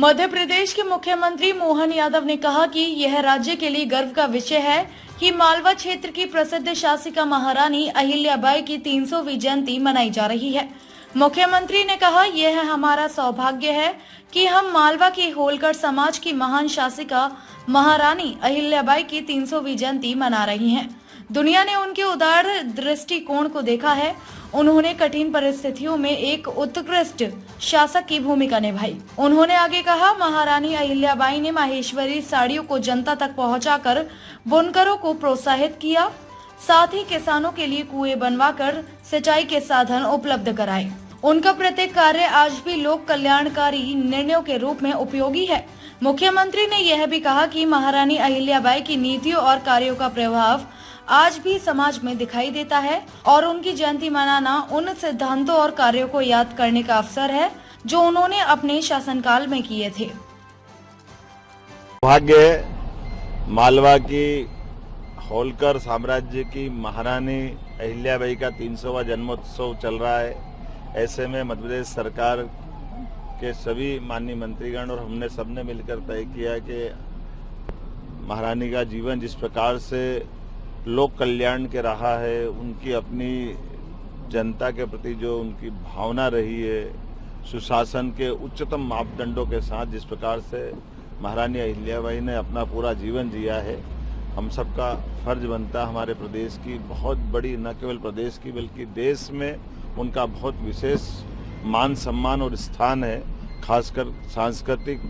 मध्य प्रदेश के मुख्यमंत्री मोहन यादव ने कहा कि यह राज्य के लिए गर्व का विषय है कि मालवा क्षेत्र की प्रसिद्ध शासिका महारानी अहिल्याबाई की 300वीं जयंती मनाई जा रही है। मुख्यमंत्री ने कहा, यह हमारा सौभाग्य है कि हम मालवा के होलकर समाज की महान शासिका महारानी अहिल्याबाई की 300वीं जयंती मना रही हैं। दुनिया ने उनके उदार दृष्टिकोण को देखा है। उन्होंने कठिन परिस्थितियों में एक उत्कृष्ट शासक की भूमिका निभाई। उन्होंने आगे कहा, महारानी अहिल्याबाई ने माहेश्वरी साड़ियों को जनता तक पहुंचाकर बुनकरों को प्रोत्साहित किया, साथ ही किसानों के लिए कुएं बनवाकर सिंचाई के साधन उपलब्ध कराए। उनका प्रत्येक कार्य आज भी लोक कल्याणकारी निर्णयों के रूप में उपयोगी है। मुख्यमंत्री ने यह भी कहा कि महारानी अहिल्याबाई की नीतियों और कार्यों का प्रभाव आज भी समाज में दिखाई देता है और उनकी जयंती मनाना उन सिद्धांतों और कार्यों को याद करने का अवसर है जो उन्होंने अपने शासनकाल में किए थे। भाग्य मालवा की होलकर साम्राज्य की महारानी अहिल्याबाई का 300वां जन्मोत्सव चल रहा है। ऐसे में मध्य प्रदेश सरकार के सभी माननीय मंत्रीगण और हमने सबने मिलकर तय किया कि महारानी का जीवन जिस प्रकार से लोक कल्याण के रहा है, उनकी अपनी जनता के प्रति जो उनकी भावना रही है, सुशासन के उच्चतम मापदंडों के साथ जिस प्रकार से महारानी अहिल्याबाई ने अपना पूरा जीवन जिया है, हम सबका फर्ज बनता है हमारे प्रदेश की बहुत बड़ी, न केवल प्रदेश की बल्कि देश में उनका बहुत विशेष मान सम्मान और स्थान है। खासकर सांस्कृतिक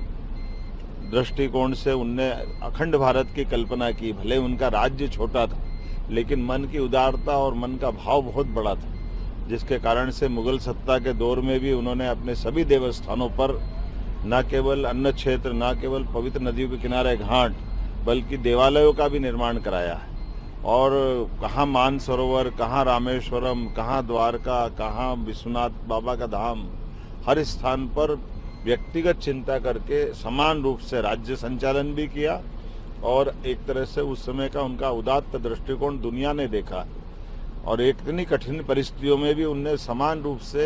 दृष्टिकोण से उनने अखंड भारत की कल्पना की। भले उनका राज्य छोटा था लेकिन मन की उदारता और मन का भाव बहुत बड़ा था, जिसके कारण से मुगल सत्ता के दौर में भी उन्होंने अपने सभी देवस्थानों पर न केवल अन्न क्षेत्र, न केवल पवित्र नदियों के किनारे घाट, बल्कि देवालयों का भी निर्माण कराया है। और कहाँ मानसरोवर, कहाँ रामेश्वरम, कहाँ द्वारका, कहाँ विश्वनाथ बाबा का धाम, हर स्थान पर व्यक्तिगत चिंता करके समान रूप से राज्य संचालन भी किया और एक तरह से उस समय का उनका उदात्त दृष्टिकोण दुनिया ने देखा। और एक इतनी कठिन परिस्थितियों में भी उनने समान रूप से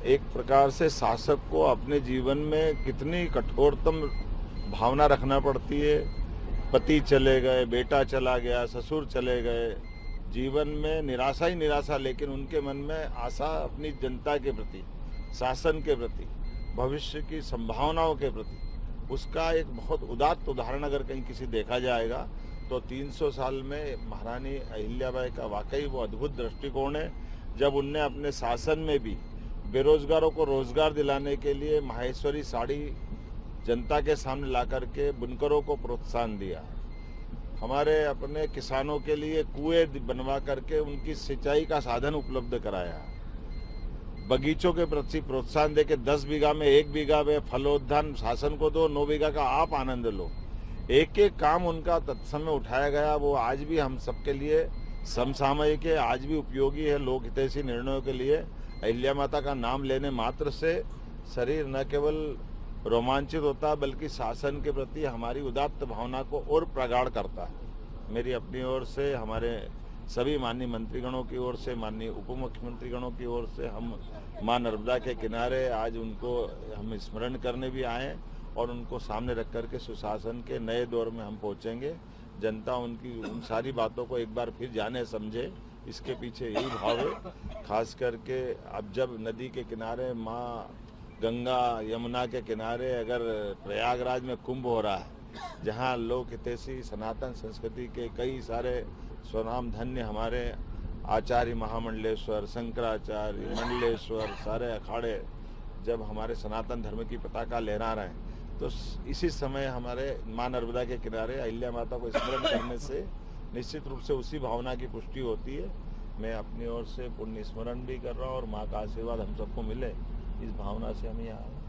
एक प्रकार से शासक को अपने जीवन में कितनी कठोरतम भावना रखना पड़ती है। पति चले गए, बेटा चला गया, ससुर चले गए, जीवन में निराशा ही निराशा, लेकिन उनके मन में आशा अपनी जनता के प्रति, शासन के प्रति, भविष्य की संभावनाओं के प्रति, उसका एक बहुत उदात्त उदाहरण अगर कहीं किसी देखा जाएगा तो 300 साल में महारानी अहिल्याबाई का वाकई वो अद्भुत दृष्टिकोण है। जब उनने अपने शासन में भी बेरोजगारों को रोजगार दिलाने के लिए माहेश्वरी साड़ी जनता के सामने ला करके बुनकरों को प्रोत्साहन दिया, हमारे अपने किसानों के लिए कुएं बनवा करके उनकी सिंचाई का साधन उपलब्ध कराया, बगीचों के प्रति प्रोत्साहन देके 10 बीघा में 1 बीघा में फलोद्यान शासन को दो, 9 बीघा का आप आनंद लो। एक एक काम उनका तत्समय उठाया गया, वो आज भी हम सबके लिए समसामयिक है, आज भी उपयोगी है लोक हितैषी निर्णयों के लिए। अहिल्या माता का नाम लेने मात्र से शरीर न केवल रोमांचित होता बल्कि शासन के प्रति हमारी उदात्त भावना को और प्रगाढ़ करता है। मेरी अपनी ओर से, हमारे सभी माननीय मंत्रीगणों की ओर से, माननीय उप मुख्यमंत्रीगणों की ओर से हम मां नर्मदा के किनारे आज उनको हम स्मरण करने भी आए और उनको सामने रख करके सुशासन के नए दौर में हम पहुंचेंगे। जनता उनकी उन सारी बातों को एक बार फिर जाने समझे, इसके पीछे यही भाव है। खास करके अब जब नदी के किनारे माँ गंगा यमुना के किनारे अगर प्रयागराज में कुंभ हो रहा है, जहाँ लोक हितैषी सनातन संस्कृति के कई सारे स्वनाम धन्य हमारे आचार्य महामंडलेश्वर, शंकराचार्य, मंडलेश्वर, सारे अखाड़े जब हमारे सनातन धर्म की पताका लहरा रहे हैं, तो इसी समय हमारे मां नर्मदा के किनारे अहिल्या माता को स्मरण करने से निश्चित रूप से उसी भावना की पुष्टि होती है। मैं अपनी ओर से पुण्य स्मरण भी कर रहा हूँ और माँ का आशीर्वाद हम सबको मिले, इस भावना से हम यहाँ